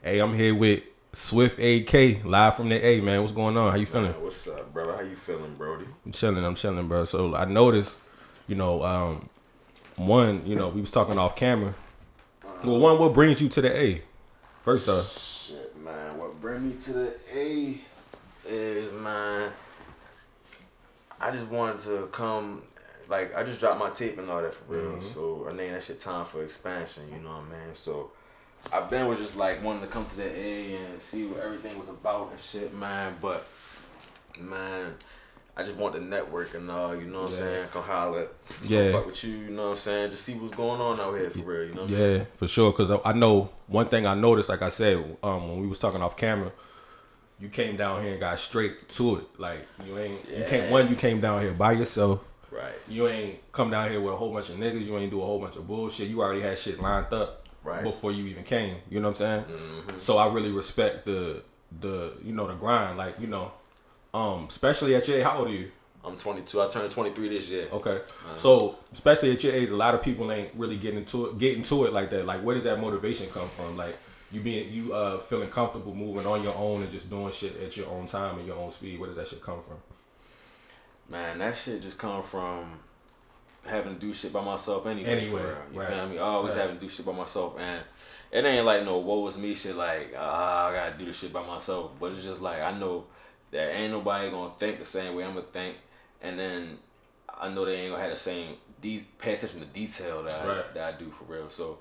Hey, I'm here with Swift AK, live from the A, man. What's going on? How you feeling? Man, what's up, brother? How you feeling, Brody? I'm chilling, bro. So I noticed, one, we was talking off camera. Well, one, what brings you to the A? First off. Shit, man. What brings me to the A is, man, I just wanted to come, I just dropped my tape and all that for real. So I named that shit Time for Expansion, you know what I mean? So I've been with just wanting to come to the A and see what everything was about and shit, man. But, man, I just want the network and all, you know what I'm saying? Come holler, come fuck with you know what I'm saying? Just see what's going on out here for real, you know what I mean? Yeah, for sure. Because I know one thing I noticed, like I said, when we was talking off camera, you came down here and got straight to it. Like, you came down here by yourself. Right. You ain't come down here with a whole bunch of niggas. You ain't do a whole bunch of bullshit. You already had shit lined up before you even came. You know what I'm saying? Mm-hmm. So I really respect the grind. Like, especially at your age. How old are you? I'm 22. I turned 23 this year. Okay. So especially at your age, a lot of people ain't really getting to it like that. Like, where does that motivation come from? Like, you feeling comfortable moving on your own and just doing shit at your own time and your own speed. Where does that shit come from? Man, that shit just come from having to do shit by myself anyway. You feel me? I always having to do shit by myself, and it ain't like no woe is me shit. Like, I gotta do this shit by myself. But it's just like I know that ain't nobody gonna think the same way I'm gonna think, and then I know they ain't gonna have the same pay attention to detail that I do for real. So.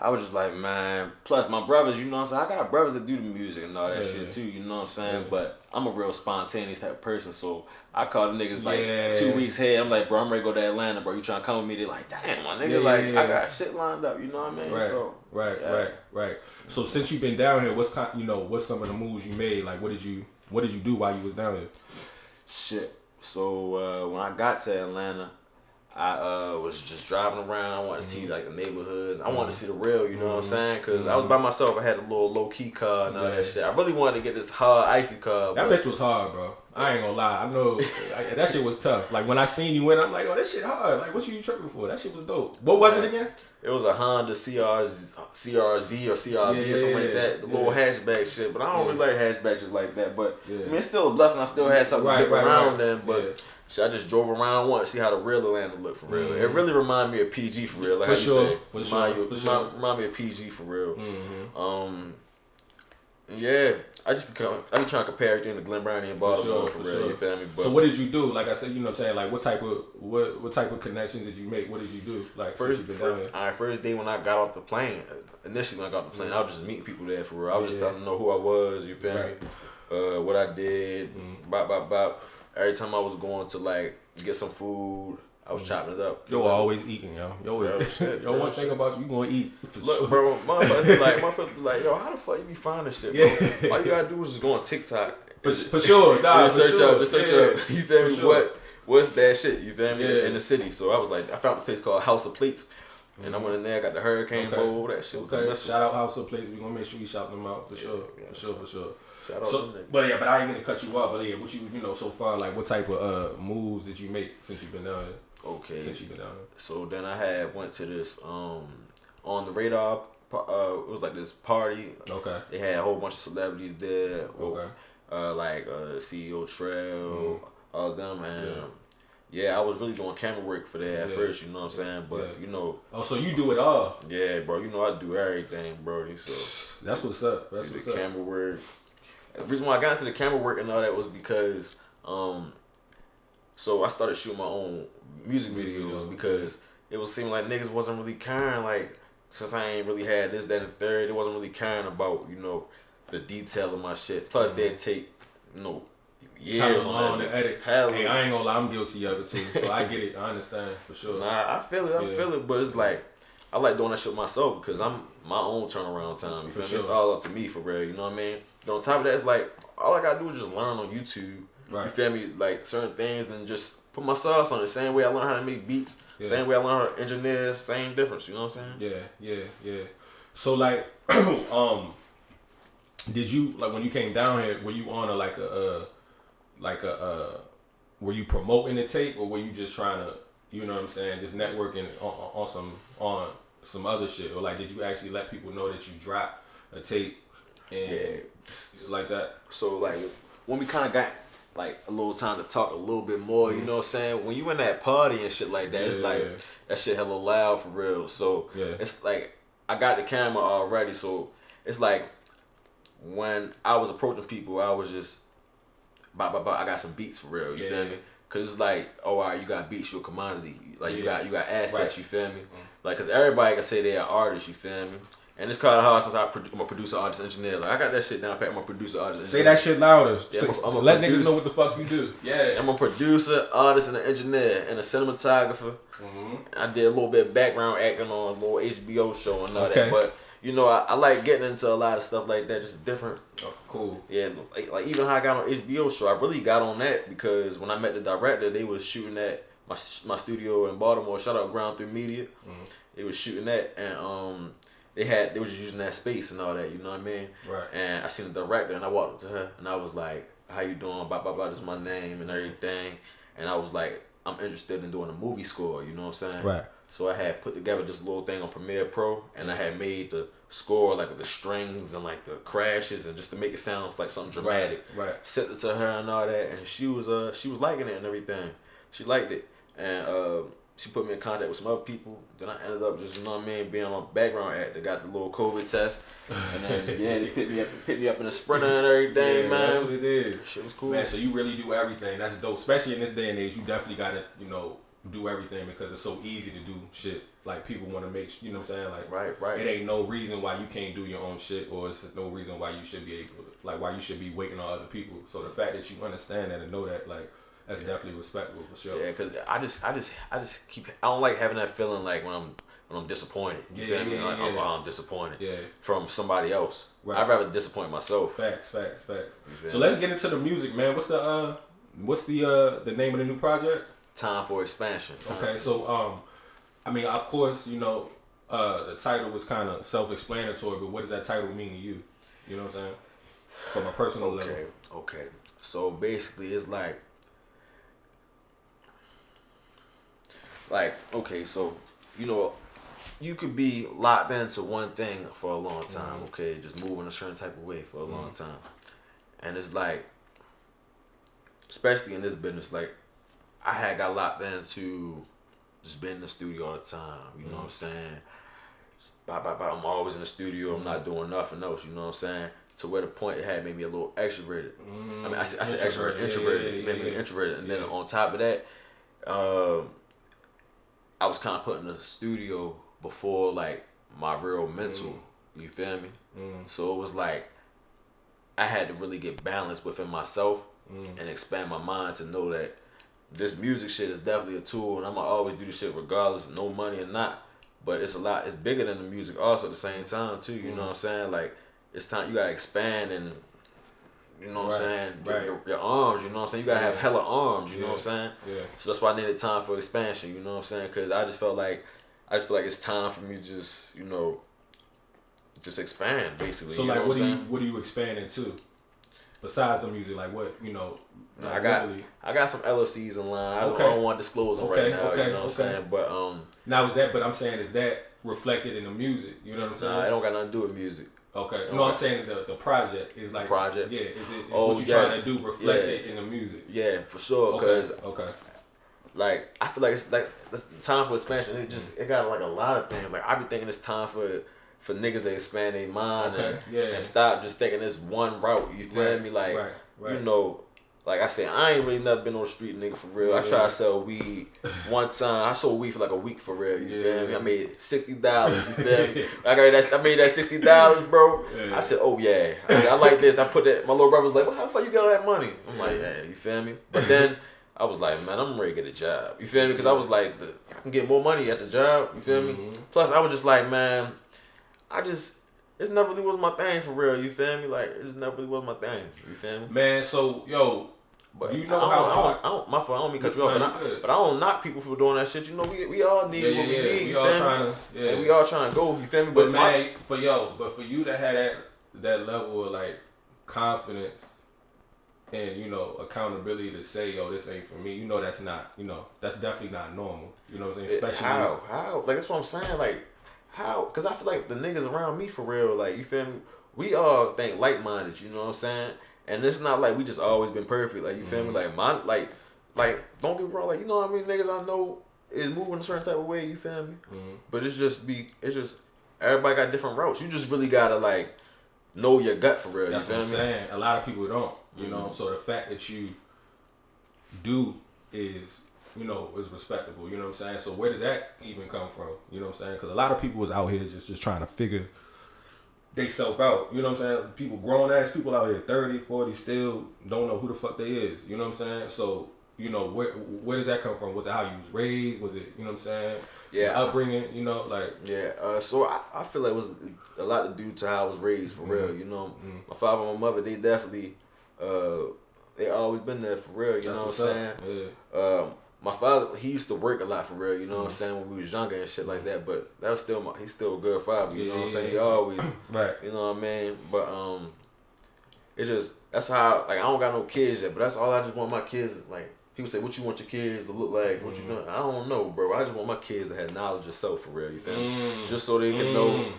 I was just like, man, plus my brothers, you know what I'm saying? I got brothers that do the music and all that shit too, you know what I'm saying? But I'm a real spontaneous type of person, so I call the niggas 2 weeks ahead. I'm like, bro, I'm ready to go to Atlanta, bro. You trying to come with me? They're like, damn, my nigga, I got shit lined up, you know what I mean? Right. So since you've been down here, what's some of the moves you made? Like, what did you do while you was down here? Shit. So when I got to Atlanta, I was just driving around. I wanted to see the neighborhoods. I wanted to see the real, you know what I'm saying? Because I was by myself. I had a little low key car and all that shit. I really wanted to get this hard icy car. That bitch was hard, bro. I ain't gonna lie. I know that shit was tough. Like when I seen you in, I'm like, oh, that shit hard. Like, what you tripping for? That shit was dope. What was it again? It was a Honda CRZ or CRV or something like that. The little hatchback shit. But I don't really like hatchbacks like that. But I mean, it's still a blessing. I still had something to get around then. But I just drove around. I wanted to see how the real Atlanta looked for real. It really reminded me of PG for real. Like for how sure. You say. Remind me of PG for real. Yeah, I be trying to compare everything to Glen Brownie and Baltimore for real. You feel me? But so what did you do? Like I said, you know what I'm saying? Like what type of connections did you make? What did you do? Like first day when I got off the plane. Initially when I got off the plane, I was just meeting people there for real. I was just letting them know who I was. You feel me? What I did. Bop. Every time I was going to get some food, I was chopping it up. Yo, always eating, yo. One thing about you gonna eat. Look, bro, motherfuckers be like, yo, how the fuck you be finding shit, bro? All you gotta do is just go on TikTok. For sure, nah, search out, you feel me? What's that shit? You feel me? In the city. So I was like, I found a place called House of Plates. And I went in there, I got the Hurricane Bowl, that shit was a shout out House of Plates. We're gonna make sure we shout them out for sure. Shout out but I ain't gonna cut you off. But yeah, what you so far, like what type of moves did you make since you've been down here? Okay. Since you've been down here. So then I went to this On the Radar. It was like this party. Okay. They had a whole bunch of celebrities there. Okay. CEO Trail, all of them, and yeah, I was really doing camera work for that at first. You know what I'm saying? But Oh, so you do it all? Yeah, bro. You know I do everything, bro. So that's what's up. That's what's up. Camera work. The reason why I got into the camera work and all that was because, so I started shooting my own music videos because it was seeming like niggas wasn't really caring, since I ain't really had this, that, and third, it wasn't really caring about, the detail of my shit. Plus, they'd take, years on to edit. Hey, I ain't gonna lie, I'm guilty of it too, so I get it, I understand, for sure. Nah, I feel it, but it's like, I like doing that shit myself because I'm my own turnaround time. You feel me? It's all up to me for real. You know what I mean? So on top of that, it's like all I gotta do is just learn on YouTube. Right. You feel me? Like certain things, and just put my sauce on it. Same way I learn how to make beats. Same way I learn how to engineer. Same difference. You know what I'm saying? Yeah. So did you when you came down here? Were you on were you promoting the tape, or were you just trying to? You know what I'm saying? Just networking on some other shit, or did you actually let people know that you dropped a tape, and it's like that. So like when we kind of got like a little time to talk a little bit more, you know what I'm saying? When you in that party and shit like that, it's like that shit hella loud for real. So it's like I got the camera already, so it's like when I was approaching people, I was just I got some beats for real. You feel me? Cause it's like, oh, all right, you got beats, you're a commodity. Like you got assets. You feel me? Like, cause everybody can say they're an artist. You feel me? And it's kind of hard since I'm a producer, artist, engineer. Like I got that shit down pat. I'm a producer, artist, engineer. Say that shit louder. Yeah, let niggas know what the fuck you do. Yeah. I'm a producer, artist, and an engineer, and a cinematographer. I did a little bit of background acting on a little HBO show and all that. But you know, I like getting into a lot of stuff like that, just different. Oh, cool. Yeah, like even how I got on HBO show, I really got on that because when I met the director, they was shooting at my studio in Baltimore. Shout out Ground 3 Media. They was shooting that, and they was just using that space and all that. You know what I mean? Right. And I seen the director, and I walked up to her, and I was like, "How you doing? Blah blah blah. This is my name and everything." And I was like, "I'm interested in doing a movie score." You know what I'm saying? Right. So I had put together this little thing on Premiere Pro, and I had made the score like with the strings and like the crashes, and just to make it sound like something dramatic. Right. Sent it to her and all that, and she was liking it and everything. She liked it, and she put me in contact with some other people. Then I ended up just, you know what I mean, being on a background act. They got the little COVID test, and then they picked me up in a Sprinter and everything, man. That's what it is. Shit was cool, man. So you really do everything. That's dope, especially in this day and age. You definitely gotta, do everything because it's so easy to do shit. Like people want to make, you know what I'm saying? Like, right. It ain't no reason why you can't do your own shit, or it's no reason why you should be able to, like, why you should be waiting on other people. So the fact that you understand that and know that, like, that's definitely respectable for sure. Yeah, cause I just keep. I don't like having that feeling like when I'm disappointed. You feel me? Like, I'm disappointed from somebody else. Right. I'd rather disappoint myself. Facts. So let's get into the music, man. What's the name of the new project? Time for Expansion. Okay, so I mean, of course, the title was kind of self-explanatory, but what does that title mean to you? You know what I'm saying? From a personal level. Okay. So basically, it's like, okay, so you could be locked into one thing for a long time. Okay, just moving a certain type of way for a long time, and it's like, especially in this business, like, I had got locked into just being in the studio all the time. You know what I'm saying? I'm always in the studio. I'm not doing nothing else. You know what I'm saying? To where the point it had made me a little extroverted. I mean, I said extroverted, introverted. Made me introverted. And then on top of that, I was kind of put in the studio before like my real mental. You feel me? So it was like I had to really get balanced within myself and expand my mind to know that this music shit is definitely a tool, and I'm gonna always do this shit regardless, no money or not. But it's it's bigger than the music also at the same time too. You know what I'm saying? Like, it's time you gotta expand, and you know what I'm saying? Your arms, you know what I'm saying? You gotta have hella arms, you know what I'm saying? Yeah. So that's why I needed time for expansion, you know what I'm saying? Cause I just feel like it's time for me to just expand, basically. So like, what do you expand into? Besides the music, like what, I got some LLCs in line. I don't want to disclose them right now. You know what I'm saying? But now I'm saying, is that reflected in the music? You know what I'm saying? Nah, it don't got nothing to do with music. Okay. No, I'm saying the project is like project. Yeah, is what you're trying to do reflected in the music? Yeah, for sure. Cause okay. Like, I feel like it's like this time for expansion. It got like a lot of things. Like, I be thinking it's time for niggas to expand their mind and stop just thinking it's one route. You feel me? Like, like I said, I ain't really never been on the street, nigga, for real. I tried to sell weed one time. I sold weed for like a week, for real. You feel me? I made $60. You feel me? I made that $60, bro. Yeah. I said, oh yeah. I like this. I put that. My little brother was like, well, how the fuck you got all that money? I'm like, yeah, you feel me? But then I was like, man, I'm ready to get a job. You feel me? Because I was like, I can get more money at the job. You feel me? Plus, I was just like, man, it never really was my thing, for real. You feel me? Like, it just never really was my thing. You feel me? Man, so but you know I don't mean cut you off, but I don't knock people for doing that shit. You know, we all need what we need. We all trying to, and we all trying to go. You feel me? But man, for you to have that level of like confidence and accountability to say, yo, this ain't for me. That's not. That's definitely not normal. You know what I'm saying? Especially how like, that's what I'm saying. Like, how? Because I feel like the niggas around me, for real, like, you feel me, we all think like-minded, you know what I'm saying? And it's not like we just always been perfect, like, you feel me? Like, don't get me wrong, like, you know what I mean? Niggas I know is moving a certain type of way, you feel me? But it's just, everybody got different routes. You just really gotta, like, know your gut for real, That's you feel what I'm saying. A lot of people don't, you know? So the fact that you do is, you know, is respectable, you know what I'm saying? So where does that even come from, you know what I'm saying? Because a lot of people is out here just trying to figure they self out, you know what I'm saying? People, grown ass people out here, 30, 40, still don't know who the fuck they is, you know what I'm saying? So, you know, where does that come from? Was it how you was raised? Was it, you know what I'm saying? Yeah. Upbringing, you know, like. Yeah, so I feel like it was a lot to do to how I was raised, for real, you know? My father and my mother, they definitely, they always been there for real, you know what I'm saying? Yeah. My father, he used to work a lot for real, you know what I'm saying, when we was younger and shit like that, but that was still, he's still a good father, you know what I'm saying? He always, right. You know what I mean? But, it just, that's how, like, I don't got no kids yet, but that's all I just want my kids, like, people say, what you want your kids to look like, what you doing? I don't know, bro. I just want my kids to have knowledge of self, for real, you feel me? Just so they can know,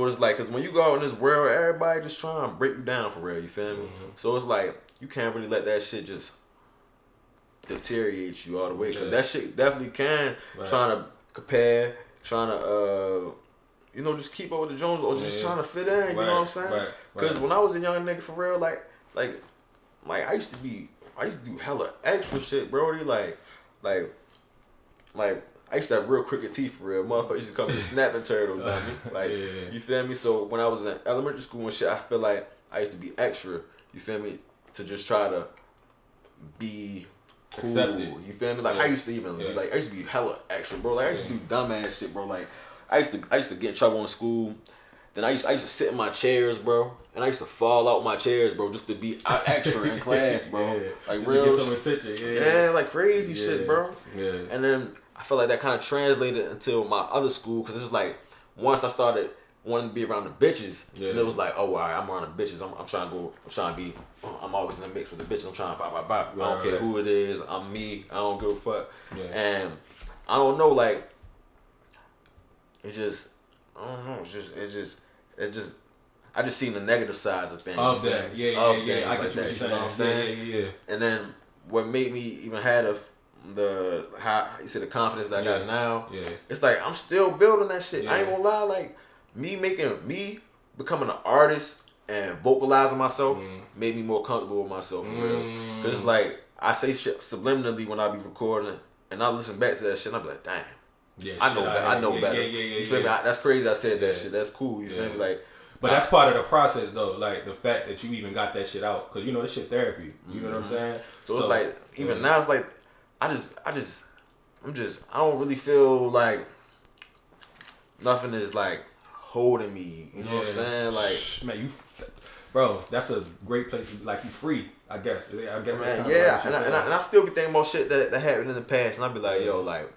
it's like, because when you go out in this world, everybody just trying to break you down, for real, you feel me? So it's like, you can't really let that shit just deteriorate you all the way, because that shit definitely can, trying to compare, trying to you know, just keep up with the Jones, or just trying to fit in, you know what I'm saying? Because when I was a young nigga, for real, like I used to do hella extra shit, brody, like I used to have real crooked teeth, for real. Motherfuckers used to call me the snapping turtle, you know what I mean? Like, you feel me? So when I was in elementary school and shit, I feel like I used to be extra, you feel me? To just try to be cool, accepted. You feel me? Like, I used to even be like, I used to be hella extra, bro. Like, I used to do dumbass shit, bro. Like, I used to get in trouble in school. Then I used to sit in my chairs, bro, and I used to fall out my chairs, bro, just to be extra in class, bro. Like, real, get some attention, like crazy shit, bro. And then I felt like that kind of translated into my other school, because it's like, once I started wanting to be around the bitches, and it was like, oh, all right, I'm around the bitches. I'm trying to be, I'm always in the mix with the bitches. I'm trying to I don't care who it is. I'm me. I don't give a fuck. And I don't know, like, it just, I don't know. It just. I just seen the negative sides of things. Of that, yeah. I get like what you're saying. You know what I'm saying? Yeah. And then what made me even have the confidence that I got now. Yeah. It's like I'm still building that shit. I ain't gonna lie. Like me becoming an artist and vocalizing myself made me more comfortable with myself, for real. Cause it's like I say shit subliminally when I be recording, and I listen back to that shit, and I be like, damn. Yeah, I know better. You feel me? That's crazy. I said that shit. That's cool. You feel me? Like, but that's part of the process, though. Like the fact that you even got that shit out, because you know this shit therapy. You know what I'm saying? So it's like even now, it's like I don't really feel like nothing is like holding me. You know what I'm saying? Like, man, bro, that's a great place to be. Like, you free. I guess. Man, and I still be thinking about shit that happened in the past, and I be like, yo, like,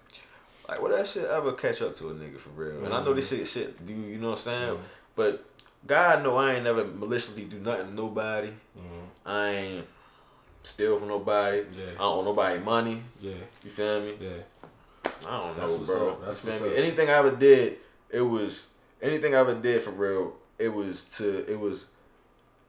would that shit ever catch up to a nigga, for real? And I know this shit do, you know what I'm saying? But God know I ain't never maliciously do nothing to nobody. I ain't steal from nobody. I don't owe nobody money. You feel me? I don't know, bro. You feel me? Anything I ever did, for real,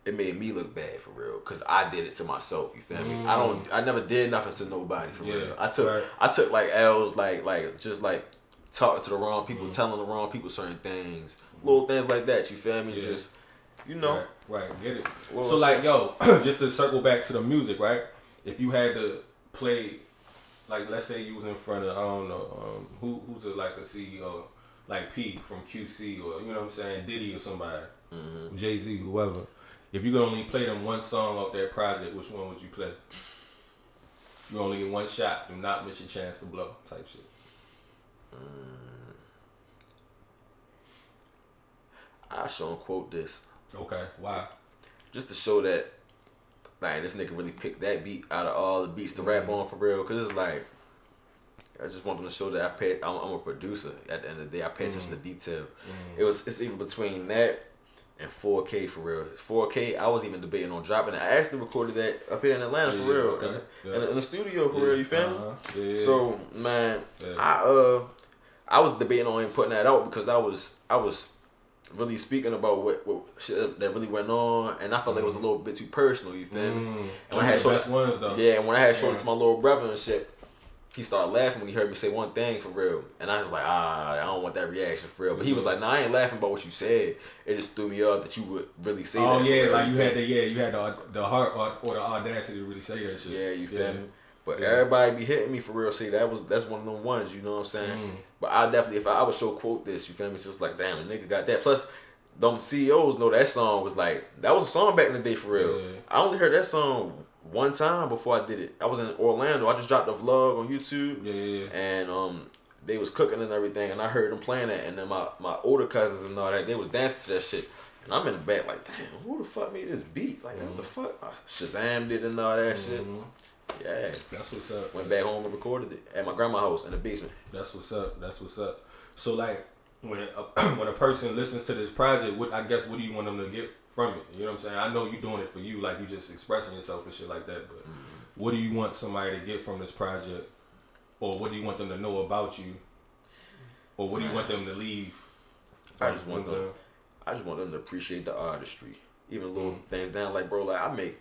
it made me look bad, for real, cause I did it to myself. You feel me? I never did nothing to nobody, for real. I took like L's, like just like talking to the wrong people, telling the wrong people certain things, little things like that. You feel me? Just, you know, right, get it. So like, yo, just to circle back to the music, right? If you had to play, like, let's say you was in front of, I don't know, who's like a CEO, like P from QC, or you know what I'm saying, Diddy or somebody, Jay-Z, whoever. If you could only play them one song off that project, which one would you play? You only get one shot. Do not miss your chance to blow, type shit. I show and quote this. Okay, why? Just to show that, like, this nigga really picked that beat out of all the beats to rap on, for real. Cause it's like, I just want them to show that I'm a producer. At the end of the day, I pay attention to detail. It's even between that and 4K, for real. 4K, I was even debating on dropping it. I actually recorded that up here in Atlanta, for real. Okay. In the studio, for real, you feel me? So, man, I was debating on him putting that out, because I was really speaking about what shit that really went on, and I felt like it was a little bit too personal. You feel me? And when I had showed and when I had showed it to my little brother and shit, he started laughing when he heard me say one thing for real, and I was like, I don't want that reaction for real. But he was like, nah, I ain't laughing about what you said. It just threw me off that you would really say that. Oh yeah, like you had the heart or the audacity to really say that shit. Yeah, you feel me? But everybody be hitting me for real. See, that's one of them ones, you know what I'm saying? But I definitely, if I would show quote this, you feel me? It's just like, damn, a nigga got that. Plus, them CEOs know that song was like, that was a song back in the day for real. Yeah. I only heard that song one time before I did it. I was in Orlando. I just dropped a vlog on YouTube. Yeah. And they was cooking and everything, and I heard them playing that. And then my older cousins and all that, they was dancing to that shit. And I'm in the back like, damn, who the fuck made this beat? Like, what the fuck? I Shazammed it and all that shit. Yeah, that's what's up. Went back home and recorded it at my grandma's house in the basement. That's what's up. So like when a person listens to this project, what do you want them to get from it? You know what I'm saying? I know you doing it for you, like you just expressing yourself and shit like that. But what do you want somebody to get from this project, or what do you want them to know about you, or what do you want them to leave? I just want them to appreciate the artistry, even little things down. Like, bro, like I make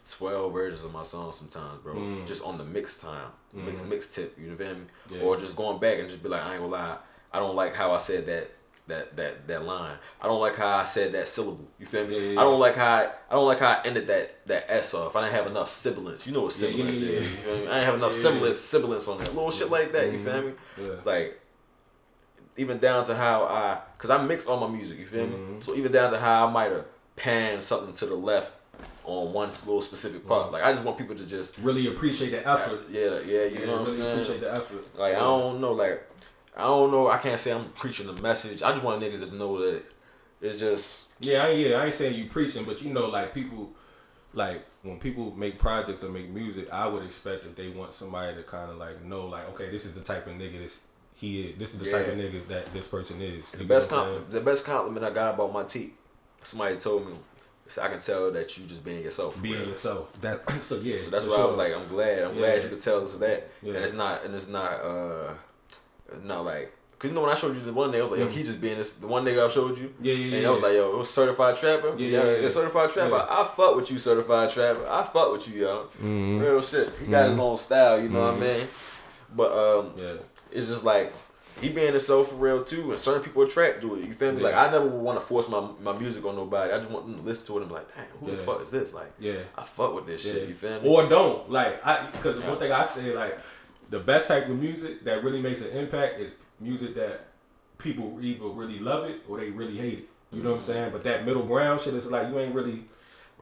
12 versions of my songs sometimes, bro. Just on the mix time, mix tip. You know what I mean? Yeah. Or just going back and just be like, I ain't gonna lie, I don't like how I said that line. I don't like how I said that syllable. You feel me? Yeah. I don't like how I ended that S off. I didn't have enough sibilance. You know what sibilance is? You feel me? I didn't have enough sibilance on that. Little shit like that. You feel me? Yeah. Like, even down to how cause I mix all my music. You feel me? So even down to how I might have panned something to the left on one little specific part. Like, I just want people to just really appreciate the effort. You know what I'm saying? Appreciate the effort. Like, I don't know. I can't say I'm preaching a message. I just want niggas to know that it's just. I ain't saying you preaching, but you know, like people, like when people make projects or make music, I would expect that they want somebody to kind of like know, like, okay, this is the type of nigga this is the type of nigga that this person is. The best compliment I got about my teeth, somebody told me, I can tell that you just being yourself. Being yourself. So that's why I was like, I'm glad you could tell us that. Yeah. And it's not like, cause you know when I showed you the one nigga, I was like, yo, he just being this. The one nigga I showed you, and I was like, yo, it was Certified Trapper. Certified Trapper. Yeah. I fuck with you, Certified Trapper. I fuck with you, yo. Real shit. He got his own style, you know what I mean? But it's just like, he being himself for real too, and certain people attract to it. You feel me? Like, I never want to force my music on nobody. I just want them to listen to it and be like, damn, who the fuck is this? Like, I fuck with this shit. You feel me? Or don't. Like, because one thing I say, like, the best type of music that really makes an impact is music that people either really love it or they really hate it. You know what I'm saying? But that middle ground shit is like, you ain't really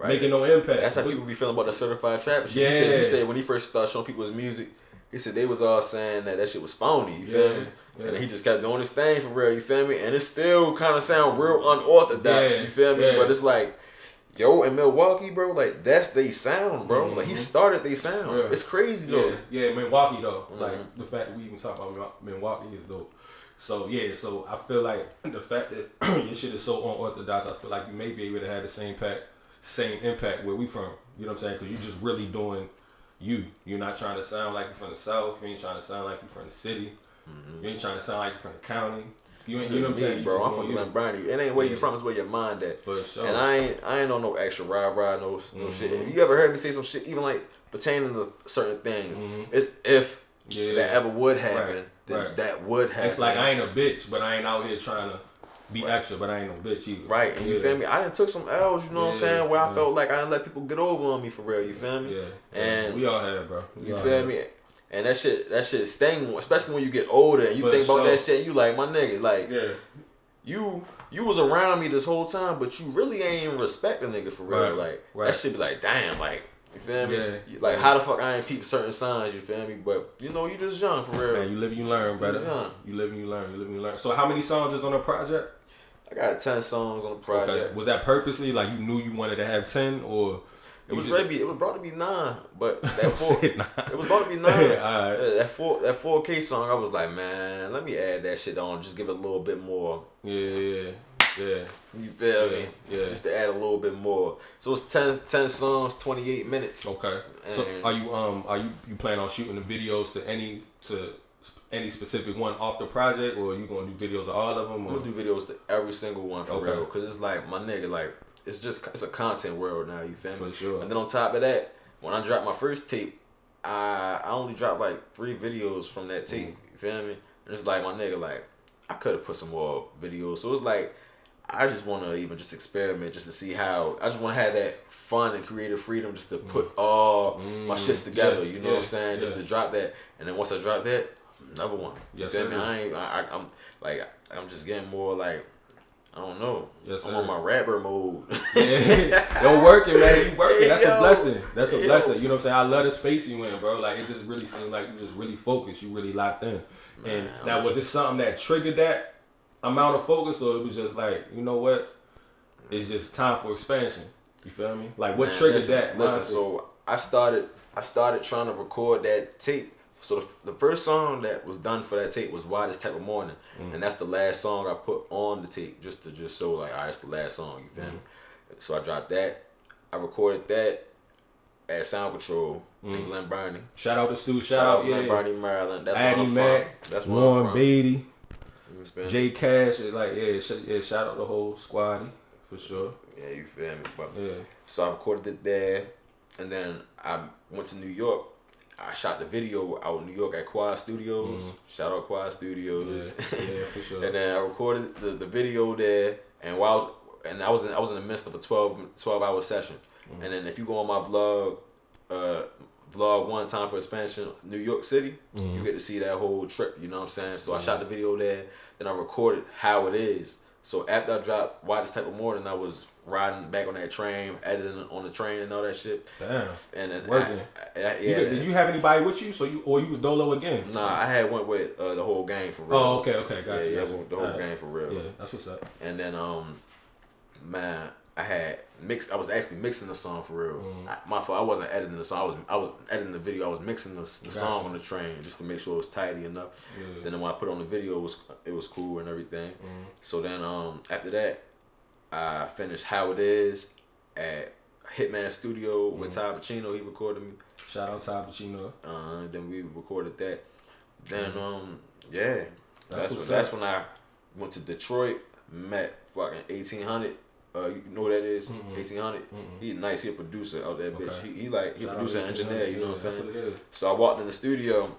making no impact. That's how people be feeling about the Certified Trapper shit. He said when he first started showing people his music, he said they was all saying that shit was phony, you feel me? And he just kept doing his thing for real, you feel me? And it still kind of sound real unorthodox, you feel me? But it's like, yo, in Milwaukee, bro, like, that's they sound, bro. Like, he started they sound. It's crazy, though. Yeah, Milwaukee, though. Like, the fact that we even talk about Milwaukee is dope. So, so I feel like the fact that your shit is so unorthodox, I feel like you may be able to have the same impact where we from. You know what I'm saying? Because you just really doing You're not trying to sound like you're from the South. You ain't trying to sound like you're from the city. You ain't trying to sound like you're from the county. You know what I'm saying, bro? I'm from Glen Burnie. It ain't where you from, it's where your mind at. For sure. And I ain't on no extra rah no shit. If you ever heard me say some shit, even like pertaining to certain things, it's if that ever would happen, then that would happen. It's like I ain't a bitch, but I ain't out here trying to be extra, but I ain't no bitch either. Right, and you feel me? I done took some L's, you know what I'm saying, where I felt like I didn't let people get over on me for real, you feel me? And we all have, bro. You feel me? And that shit sting, especially when you get older and you think about that shit, you like, my nigga, like, you was around me this whole time, but you really ain't even respect a nigga for real. Like, that shit be like, damn, like, you feel me? Like, how the fuck I ain't peep certain signs, you feel me? But, you know, you just young for real. Man, you live and you learn, brother. You live and you learn. So how many songs is on the project? I got 10 songs on the project. Okay. Was that purposely? Like, you knew you wanted to have 10, or... It was brought to be 9, but that 4 it was brought to be 9. That 4K song, I was like, man, let me add that shit on, just give it a little bit more. Yeah. You feel me? Yeah. Just to add a little bit more. So it's 10 songs, 28 minutes. Okay. And so are you planning on shooting the videos to any specific one off the project, or you gonna do videos of all of them? Or? I'm gonna do videos to every single one for real, cause it's like my nigga, like it's a content world now. You feel me? For sure. And then on top of that, when I dropped my first tape, I only dropped like 3 videos from that tape. You feel me? And it's like my nigga, like I could have put some more videos. So it's like I just want to even just experiment, just to see how. I just want to have that fun and creative freedom, just to put all my shits together. You know what I'm saying? Just to drop that, and then once I drop that, another one. Yes, you feel sir. me? I'm like I'm just getting more like. I don't know. Yes, I'm on my rapper mode. Yo, working, man. You working. That's a blessing. That's a Yo. blessing. You know what I'm saying? I love the space you in, bro. Like, it just really seemed like you just really focused. You really locked in. Man, And now, was it something that triggered that amount of focus, or it was just like, you know what? It's just time for expansion. You feel me? Like, what triggered that? Listen, so I started trying to record that tape. So the first song that was done for that tape was Why This Type of Morning. And that's the last song I put on the tape, just to show like, all right, that's the last song, you feel me? So I dropped that. I recorded that at Sound Control in Glen Burnie. Shout out to Stu. Shout out Glen Burnie, Maryland. That's where I'm from. Mac, That's where Warren I'm from. Beatty, You J Cash. Like, shout out the whole squaddy, for sure. Yeah, you feel me? But, Yeah. so I recorded it there, and then I went to New York. I shot the video out in New York at Quad Studios. Shout out Quad Studios. Yeah, for sure. And then I recorded the video there, and while I was in the midst of a 12-hour session. And then if you go on my vlog 1 Time for Expansion, New York City, you get to see that whole trip. You know what I'm saying? So I shot the video there. Then I recorded how it is. So after I dropped Why This Type of Morning, I was riding back on that train, editing on the train and all that shit. Damn. And then Working. Did you have anybody with you? So you was dolo again? Nah, I had went with the whole gang for real. Oh, okay, got you. Yeah, the whole gang for real. Yeah, that's what's up. And then man, I was actually mixing the song for real. My fault. I wasn't editing the song. I was editing the video. I was mixing the song on the train just to make sure it was tidy enough. Yeah. Then when I put on the video, it was cool and everything. So then after that, I finished How It Is at Hitman Studio with Ty Pacino. He recorded me. Shout out Ty Pacino. Then we recorded that. Then yeah, that's when I went to Detroit, met fucking 1800. You know who that is? 1800. He nice. He a producer out there, bitch. He a producer and engineer. You know what I'm saying? That's what it is. So I walked in the studio,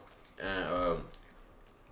and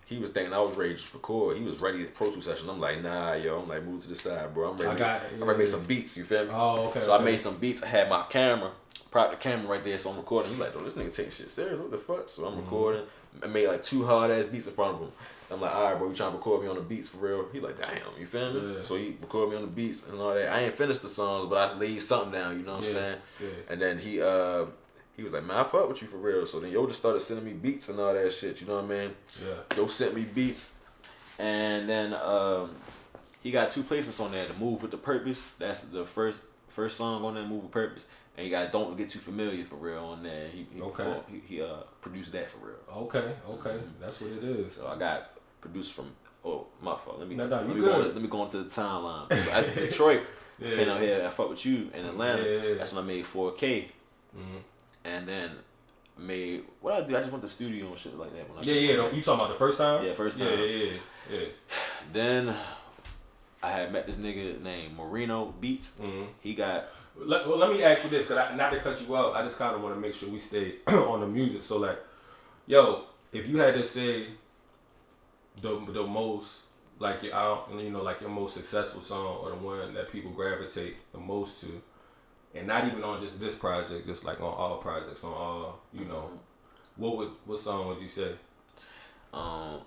he was thinking I was ready to record. He was ready to Pro Tool session. I'm like, nah, yo. I'm like, move to the side, bro. I'm ready. I'm ready to make some beats. You feel me? Oh, okay. So I made some beats. I had my camera, propped the camera right there, so I'm recording. He's like, oh, this nigga take shit serious. What the fuck? So I'm recording. I made like 2 hard ass beats in front of him. I'm like, all right, bro, you trying to record me on the beats for real? He like, damn, you feel me? Yeah. So he recorded me on the beats and all that. I ain't finished the songs, but I laid something down, you know what I'm saying? Yeah. And then he was like, man, I fuck with you for real. So then Yo just started sending me beats and all that shit, you know what I mean? Yeah. Yo sent me beats. And then he got 2 placements on there. The Move with the Purpose. That's the first song on there, Move with Purpose. And you got Don't Get Too Familiar for real on there. He produced that for real. Okay. That's what it is. So I got produced from my fault. Let me go into the timeline. So at Detroit, came out here, I fuck with you in Atlanta. That's when I made 4K. And then made what I do. I just went to the studio and shit like that. You talking about the first time? Yeah, first time. Yeah. Then I had met this nigga named Marino Beats. He got. Let me ask you this, cause not to cut you out, I just kind of want to make sure we stay on the music. So like, yo, if you had to say the most like your most successful song or the one that people gravitate the most to, and not even on just this project, just like on all projects, on all what song would you say? I'd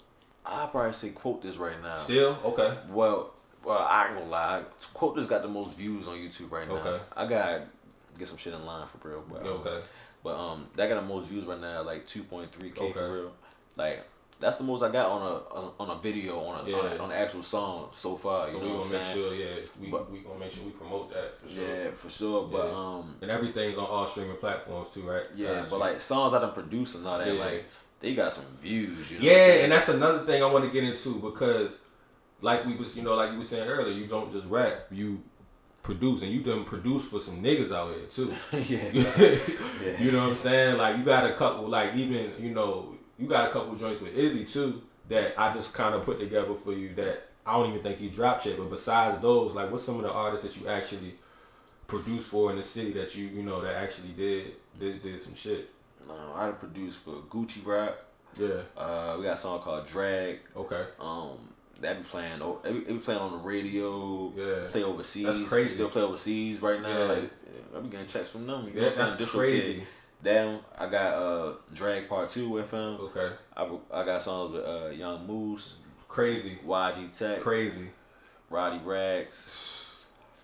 probably say Quote This right now. Still? Okay. Well, I ain't gonna lie. Quote This got the most views on YouTube right now. Okay. I gotta get some shit in line for real. But, But that got the most views right now, like 2.3K for real. Like that's the most I got on a video on the actual song so far. So you know we gonna make sure, we gonna make sure we promote that for sure. Yeah, for sure. But and everything's on all streaming platforms too, right? Yeah, but like songs I done produced and all that, like they got some views. You know and that's another thing I want to get into because. Like you were saying earlier, you don't just rap, you produce, and you done produce for some niggas out here too. Yeah. You know what I'm saying? Like you got a couple, like even you got a couple joints with Izzy too that I just kind of put together for you that I don't even think he dropped yet. But besides those, like, what's some of the artists that you actually produced for in the city that you know that actually did some shit? No, I produced for Gucci Rap. Yeah. We got a song called Drag. Okay. That be playing. It be playing on the radio. Yeah. Play overseas. That's crazy. We still play overseas right now. Yeah. Like, I be getting checks from them. You know Yeah, what I'm saying? that's crazy. Then I got Drag Part 2 with him. Okay. I got songs with Young Moose. Crazy. YG Tech. Crazy. Roddy Rags.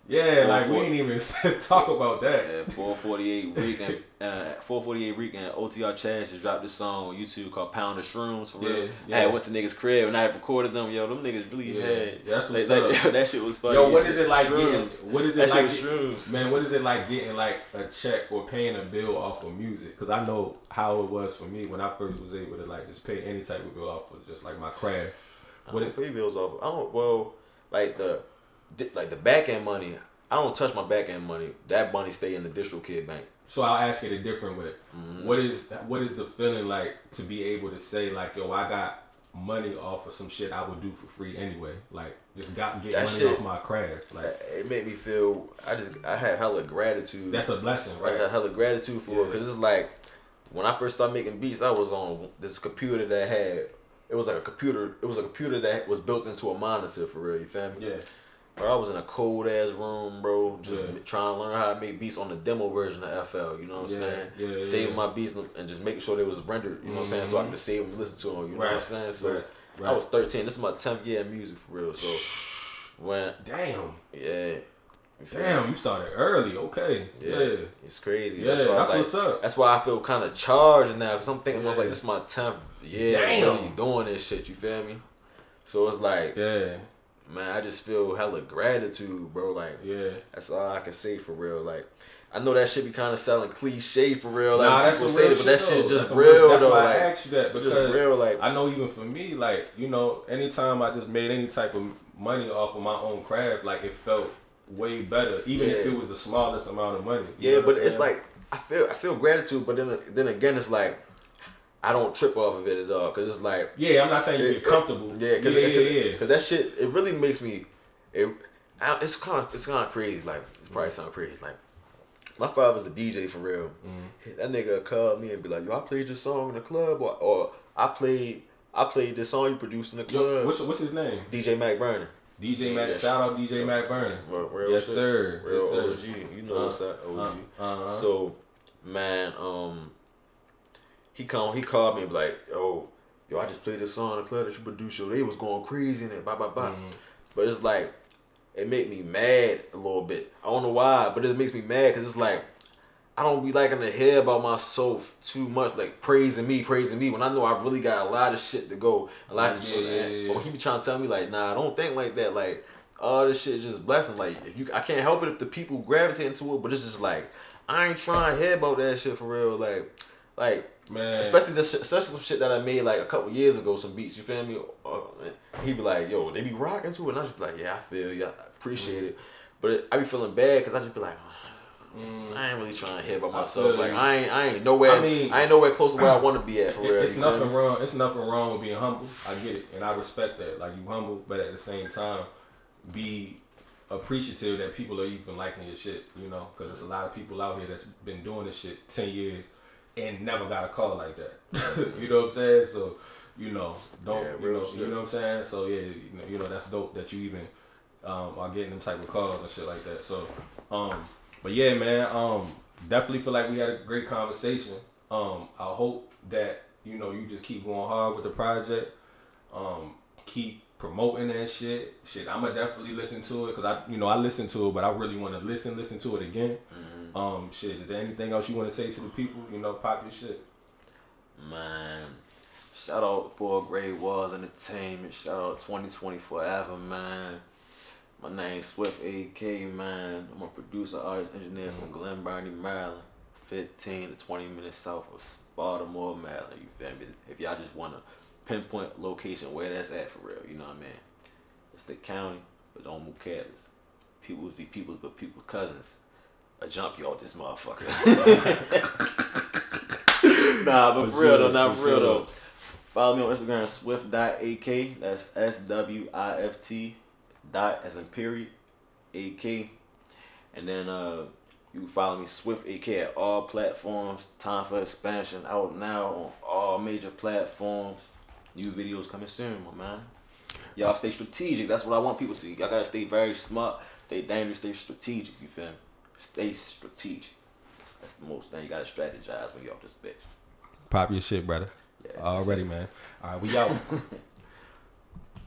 Yeah, like we ain't even talk about that. Yeah, 448 Reek and 448 Reek and OTR Chaz just dropped this song on YouTube called Pound of Shrooms for real. Yeah. I went to niggas' crib and I recorded them. Yo, them niggas really had. Yeah, that's what's up. That shit was funny. Yo, what is it like shrooms. getting? What is it that like? Shit was shrooms. Man, what is it like getting like a check or paying a bill off of music? Because I know how it was for me when I first was able to like just pay any type of bill off of just like my craft. I don't pay bills off. Like the back end money. I don't touch my back end money. That money stay in the DistroKid bank. So I'll ask it a different way. Mm-hmm. What is the feeling like to be able to say like, yo, I got money off of some shit I would do for free anyway? Like just get money shit, off my craft. Like it made me feel. I had hella gratitude. That's a blessing, right? I had hella gratitude for it because it's like when I first started making beats, I was on this computer that had. It was like a computer. It was a computer that was built into a monitor for real. You feel me? Yeah. Bro, I was in a cold ass room, bro, just trying to learn how to make beats on the demo version of FL. You know what I'm saying? Saving my beats and just making sure they was rendered. You know what I'm saying? So I could just save them and listen to them. You know what I'm saying? So I was 13. This is my 10th year in music for real. So when you started early. Okay. Yeah. It's crazy. Yeah, that's what's up. That's why I feel kind of charged now because I'm thinking I was like, this is my 10th year really doing this shit. You feel me? So it's like, man, I just feel hella gratitude, bro. Like, that's all I can say for real. Like, I know that shit be kind of sounding cliche for real. Like, people say it, but that shit just real, that's though. Why like, I asked you that because just real, like, I know even for me, like, you know, anytime I just made any type of money off of my own craft, like, it felt way better, even if it was the smallest amount of money. Yeah, but it's like I feel gratitude, but then again, it's like. I don't trip off of it at all, cause it's like I'm not saying you get comfortable. Cause that shit it really makes me. It's kind of crazy. Like it probably sound crazy. Like my father's a DJ for real. Mm-hmm. That nigga call me and be like, "Yo, I played your song in the club," or I played this song you produced in the club. Yo, what's his name? DJ Mac Burner. DJ Mac, shout out DJ Mac Burner. Real yes, shit. sir. Real yes, sir. OG. You know what's up, OG. So, man, he called me and be like, yo, I just played this song in the club that you produced. Yo, they was going crazy in it, blah, blah, blah. Mm-hmm. But it's like, it made me mad a little bit. I don't know why, but it makes me mad because it's like, I don't be liking to hear about myself too much, like praising me, when I know I really got a lot of shit to go. A lot of shit. But he be trying to tell me like, nah, don't think like that. Like, all this shit is just blessing. Like, I can't help it if the people gravitate into it, but it's just like, I ain't trying to hear about that shit for real. Like, man. Especially some shit that I made like a couple years ago, some beats, you feel me? He be like, yo, they be rocking to it, and I just be like, yeah, I feel you, I appreciate it. But I be feeling bad because I just be like, I ain't really trying to hear about myself. Like I ain't nowhere. I ain't nowhere close to where I want to be at for real. It's nothing wrong. It's nothing wrong with being humble. I get it, and I respect that. Like you humble, but at the same time, be appreciative that people are even liking your shit. You know, because there's a lot of people out here that's been doing this shit 10 years and never got a call like that. You know what I'm saying? So, you know, you know what I'm saying? So yeah, you know that's dope that you even are getting them type of calls and shit like that. So, but yeah, man, definitely feel like we had a great conversation. I hope that, you know, you just keep going hard with the project. Keep promoting that shit. I'ma definitely listen to it because I listen to it, but I really want to listen to it again. Mm-hmm. Is there anything else you want to say to the people? You know, pop your shit. Man, shout out 4th Grade Walls Entertainment. Shout out 2020 Forever, man. My name's Swift AK, man. I'm a producer, artist, engineer from Glen Burnie, Maryland. 15 to 20 minutes south of Baltimore, Maryland. You feel me? If y'all just want to pinpoint location where that's at for real, you know what I mean? It's the county, but don't move careless. Peoples be peoples, but people's cousins. A jump you out this motherfucker. Nah, but for real though, not for real though. Follow me on Instagram, swift.ak. That's SWIFT dot as in period AK. And then you can follow me Swift AK at all platforms. Time for Expansion out now on all major platforms. New videos coming soon, my man. Y'all stay strategic. That's what I want people to see. Y'all gotta stay very smart, stay dangerous, stay strategic. You feel me? Stay strategic. That's the most thing. You gotta strategize when you're off this bitch. Pop your shit, brother. Yeah, already, man. All right, we out.